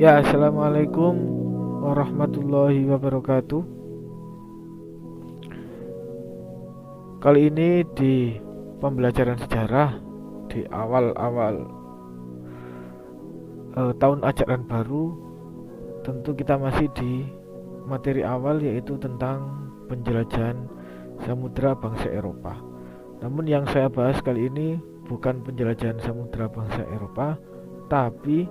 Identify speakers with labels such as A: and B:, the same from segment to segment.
A: Ya, assalamualaikum warahmatullahi wabarakatuh. Kali ini di pembelajaran sejarah di awal-awal tahun ajaran baru, tentu kita masih di materi awal yaitu tentang penjelajahan samudra bangsa Eropa. Namun yang saya bahas kali ini bukan penjelajahan samudra bangsa Eropa, tapi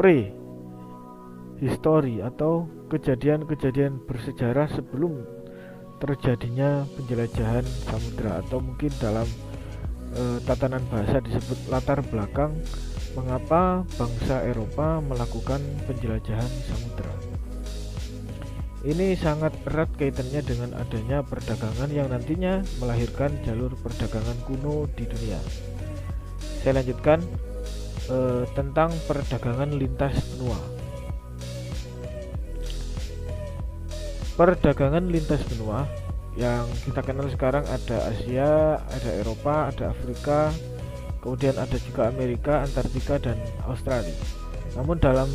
A: pre-history atau kejadian-kejadian bersejarah sebelum terjadinya penjelajahan samudra, atau mungkin dalam tatanan bahasa disebut latar belakang mengapa bangsa Eropa melakukan penjelajahan samudra. Ini sangat erat kaitannya dengan adanya perdagangan yang nantinya melahirkan jalur perdagangan kuno di dunia. Saya lanjutkan tentang perdagangan lintas benua. Perdagangan lintas benua yang kita kenal sekarang ada Asia, ada Eropa, ada Afrika, kemudian ada juga Amerika, Antartika, dan Australia. Namun dalam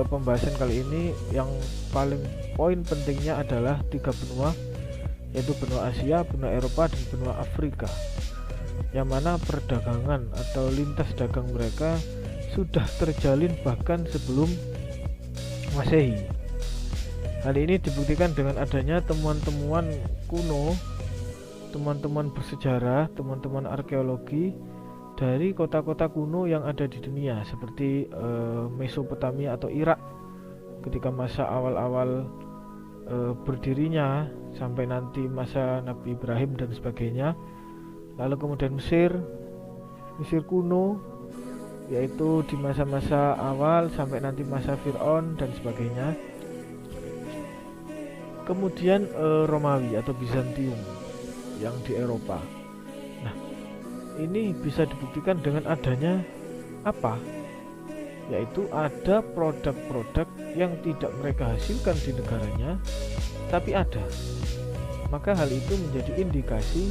A: pembahasan kali ini yang paling poin pentingnya adalah tiga benua, yaitu benua Asia, benua Eropa, dan benua Afrika, yang mana perdagangan atau lintas dagang mereka sudah terjalin bahkan sebelum Masehi. Hal ini dibuktikan dengan adanya temuan-temuan kuno, temuan-temuan bersejarah, temuan-temuan arkeologi dari kota-kota kuno yang ada di dunia, seperti Mesopotamia atau Irak ketika masa awal-awal berdirinya sampai nanti masa Nabi Ibrahim dan sebagainya. Lalu kemudian Mesir kuno, yaitu di masa-masa awal sampai nanti masa Fir'aun dan sebagainya. Kemudian Romawi atau Bizantium yang di Eropa. Nah, ini bisa dibuktikan dengan adanya apa? Yaitu ada produk-produk yang tidak mereka hasilkan di negaranya, tapi ada. Maka hal itu menjadi indikasi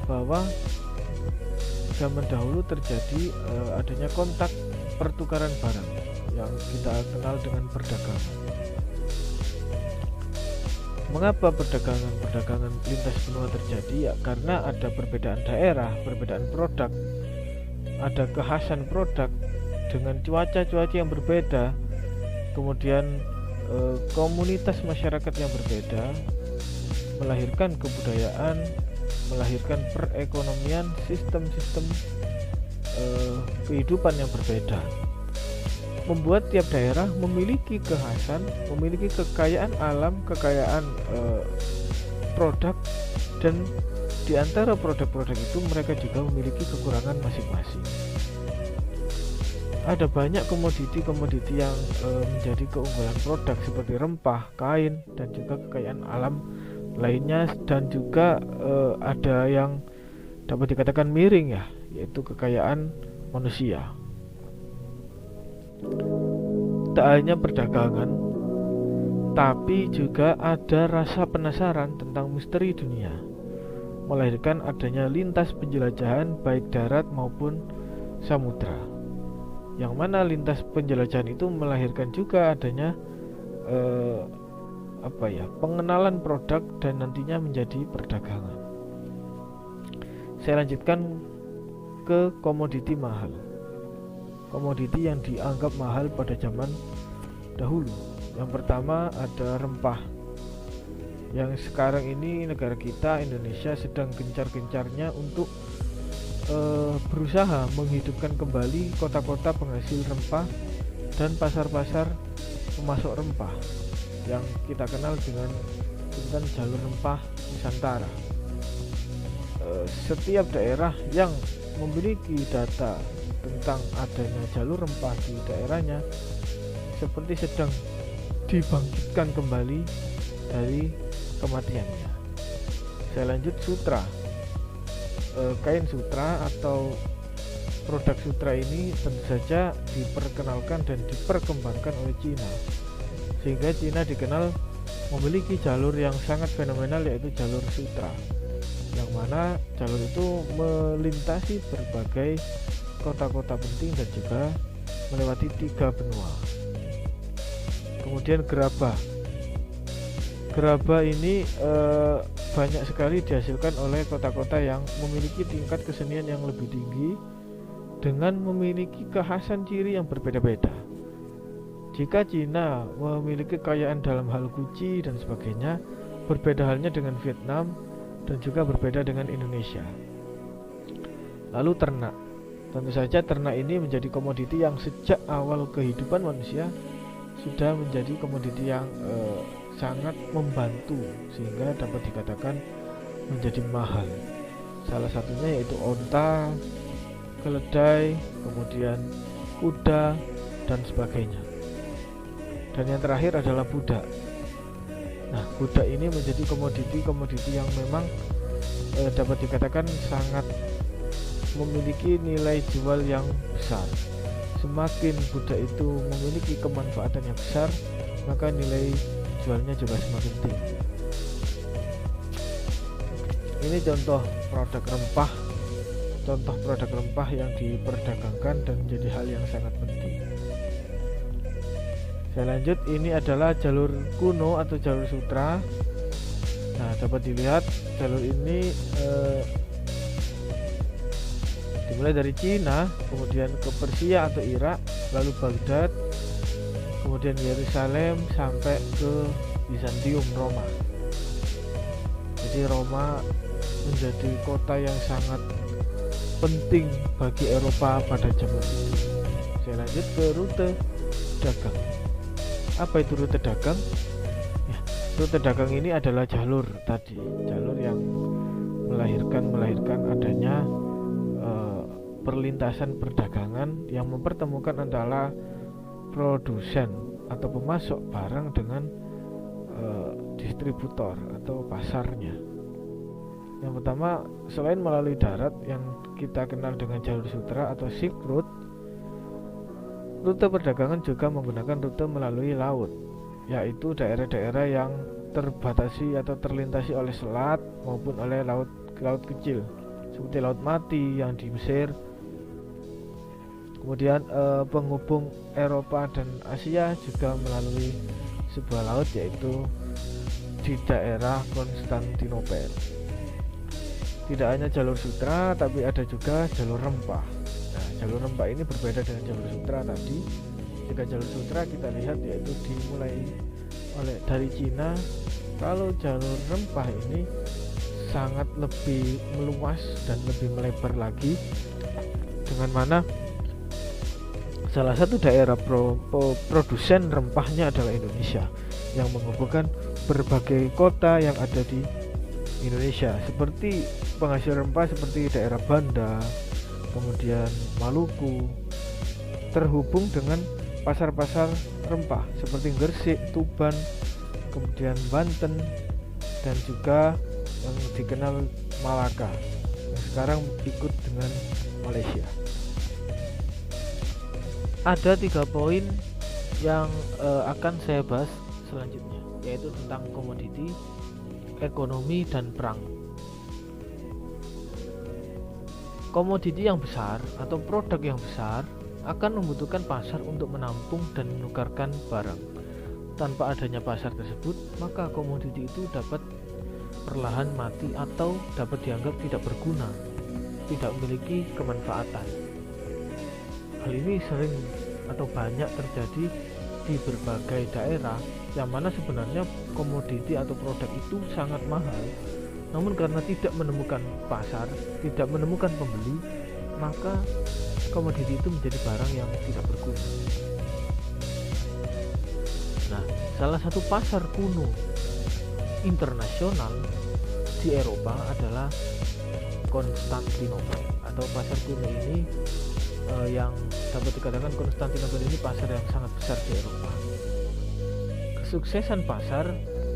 A: bahwa zaman dahulu terjadi adanya kontak pertukaran barang yang kita kenal dengan perdagangan. Mengapa perdagangan lintas benua terjadi? Ya karena ada perbedaan daerah, perbedaan produk, ada kekhasan produk dengan cuaca-cuaca yang berbeda, kemudian komunitas masyarakat yang berbeda, melahirkan kebudayaan, melahirkan perekonomian, sistem-sistem kehidupan yang berbeda, membuat tiap daerah memiliki kekhasan, memiliki kekayaan alam, kekayaan produk, dan di antara produk-produk itu mereka juga memiliki kekurangan masing-masing. Ada banyak komoditi-komoditi yang menjadi keunggulan produk seperti rempah, kain, dan juga kekayaan alam lainnya, dan juga ada yang dapat dikatakan miring ya, yaitu kekayaan manusia. Tak hanya perdagangan, tapi juga ada rasa penasaran tentang misteri dunia, melahirkan adanya lintas penjelajahan baik darat maupun samudra, yang mana lintas penjelajahan itu melahirkan juga adanya pengenalan produk dan nantinya menjadi perdagangan. Saya lanjutkan ke komoditi mahal. Komoditi yang dianggap mahal pada zaman dahulu. Yang pertama ada rempah, yang sekarang ini negara kita Indonesia sedang gencar-gencarnya untuk berusaha menghidupkan kembali kota-kota penghasil rempah dan pasar-pasar pemasok rempah yang kita kenal dengan sebutan jalur rempah Nusantara. Setiap daerah yang memiliki data tentang adanya jalur rempah di daerahnya seperti sedang dibangkitkan kembali dari kematiannya. Saya lanjut sutra. Kain sutra atau produk sutra ini tentu saja diperkenalkan dan diperkembangkan oleh Cina, sehingga Cina dikenal memiliki jalur yang sangat fenomenal, yaitu jalur sutra, yang mana jalur itu melintasi berbagai kota-kota penting dan juga melewati 3 benua. Kemudian gerabah. Gerabah ini banyak sekali dihasilkan oleh kota-kota yang memiliki tingkat kesenian yang lebih tinggi dengan memiliki kekhasan ciri yang berbeda-beda. Jika Cina memiliki kekayaan dalam hal guci dan sebagainya, berbeda halnya dengan Vietnam dan juga berbeda dengan Indonesia. Lalu ternak. Tentu saja ternak ini menjadi komoditi yang sejak awal kehidupan manusia sudah menjadi komoditi yang sangat membantu sehingga dapat dikatakan menjadi mahal. Salah satunya yaitu onta, keledai, kemudian kuda dan sebagainya. Dan yang terakhir adalah budak. Nah, budak ini menjadi komoditi yang memang dapat dikatakan sangat memiliki nilai jual yang besar. Semakin budak itu memiliki kemanfaatan yang besar, maka nilai jualnya juga semakin tinggi. Ini contoh produk rempah yang diperdagangkan dan menjadi hal yang sangat penting. Saya lanjut, ini adalah jalur kuno atau jalur sutra. Nah, dapat dilihat jalur ini dimulai dari Cina, kemudian ke Persia atau Irak, lalu Baghdad, kemudian Yerusalem sampai ke Bizantium, Roma. Jadi Roma menjadi kota yang sangat penting bagi Eropa pada zaman itu. Saya lanjut ke rute dagang. Apa itu rute dagang? Ya, rute dagang ini adalah jalur yang melahirkan adanya perlintasan perdagangan yang mempertemukan antara produsen atau pemasok barang dengan distributor atau pasarnya. Yang pertama, selain melalui darat yang kita kenal dengan jalur sutra atau Silk Road, rute perdagangan juga menggunakan rute melalui laut, yaitu daerah-daerah yang terbatasi atau terlintasi oleh selat maupun oleh laut kecil seperti Laut Mati yang di Mesir. Kemudian penghubung Eropa dan Asia juga melalui sebuah laut, yaitu di daerah Konstantinopel. Tidak hanya jalur sutra, tapi ada juga jalur rempah. Nah, jalur rempah ini berbeda dengan jalur sutra tadi. Jika jalur sutra kita lihat yaitu dimulai dari Cina. Kalau jalur rempah ini sangat lebih meluas dan lebih melebar lagi, dengan mana salah satu daerah produsen rempahnya adalah Indonesia, yang menghubungkan berbagai kota yang ada di Indonesia, seperti penghasil rempah seperti daerah Banda, kemudian Maluku, terhubung dengan pasar-pasar rempah seperti Gresik, Tuban, kemudian Banten, dan juga yang dikenal Malaka yang sekarang ikut dengan Malaysia. Ada 3 poin yang akan saya bahas selanjutnya, yaitu tentang komoditi, ekonomi, dan perang. Komoditi yang besar atau produk yang besar akan membutuhkan pasar untuk menampung dan menukarkan barang. Tanpa adanya pasar tersebut, maka komoditi itu dapat perlahan mati atau dapat dianggap tidak berguna, tidak memiliki kemanfaatan. Hal ini sering atau banyak terjadi di berbagai daerah yang mana sebenarnya komoditi atau produk itu sangat mahal, namun karena tidak menemukan pasar, tidak menemukan pembeli, maka komoditi itu menjadi barang yang tidak berguna. Nah, salah satu pasar kuno internasional di Eropa adalah Konstantinopel, atau pasar kuno ini yang dapat dikatakan Konstantinopel ini pasar yang sangat besar di Eropa. Kesuksesan pasar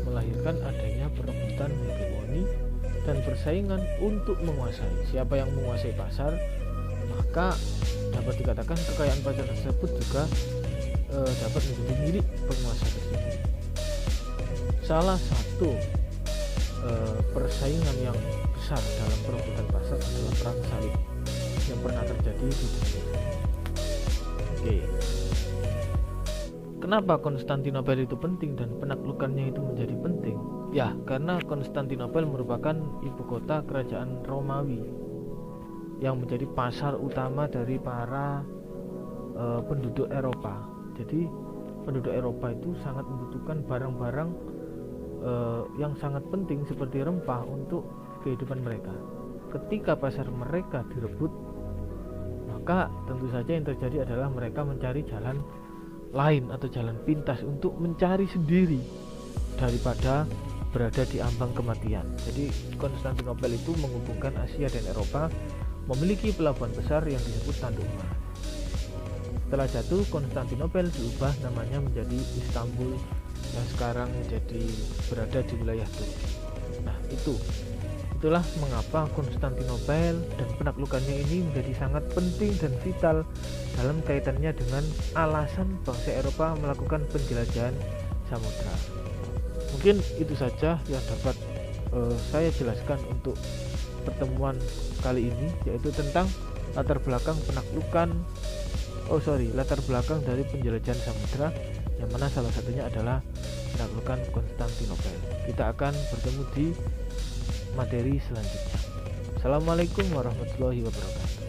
A: melahirkan adanya perebutan hegemoni dan persaingan untuk menguasai. Siapa yang menguasai pasar, maka dapat dikatakan kekayaan pasar tersebut juga dapat menjadi milik penguasa tersebut. Salah satu persaingan yang besar dalam perebutan pasar adalah perang salib yang pernah terjadi di dunia. Oke, Kenapa Konstantinopel itu penting dan penaklukannya itu menjadi penting? Ya, karena Konstantinopel merupakan ibu kota kerajaan Romawi yang menjadi pasar utama dari para penduduk Eropa. Jadi penduduk Eropa itu sangat membutuhkan barang-barang yang sangat penting seperti rempah untuk kehidupan mereka. Ketika pasar mereka direbut, maka tentu saja yang terjadi adalah mereka mencari jalan lain atau jalan pintas untuk mencari sendiri daripada berada di ambang kematian. Jadi Konstantinopel itu menghubungkan Asia dan Eropa, memiliki pelabuhan besar yang disebut Tanduk Emas. Setelah jatuh, Konstantinopel diubah namanya menjadi Istanbul yang sekarang jadi berada di wilayah Turki. Nah, itulah mengapa Konstantinopel dan penaklukannya ini menjadi sangat penting dan vital dalam kaitannya dengan alasan bangsa Eropa melakukan penjelajahan samudra. Mungkin itu saja yang dapat saya jelaskan untuk pertemuan kali ini, yaitu tentang latar belakang dari penjelajahan samudra, yang mana salah satunya adalah penaklukan Konstantinopel. Kita akan bertemu di materi selanjutnya. Assalamualaikum warahmatullahi wabarakatuh.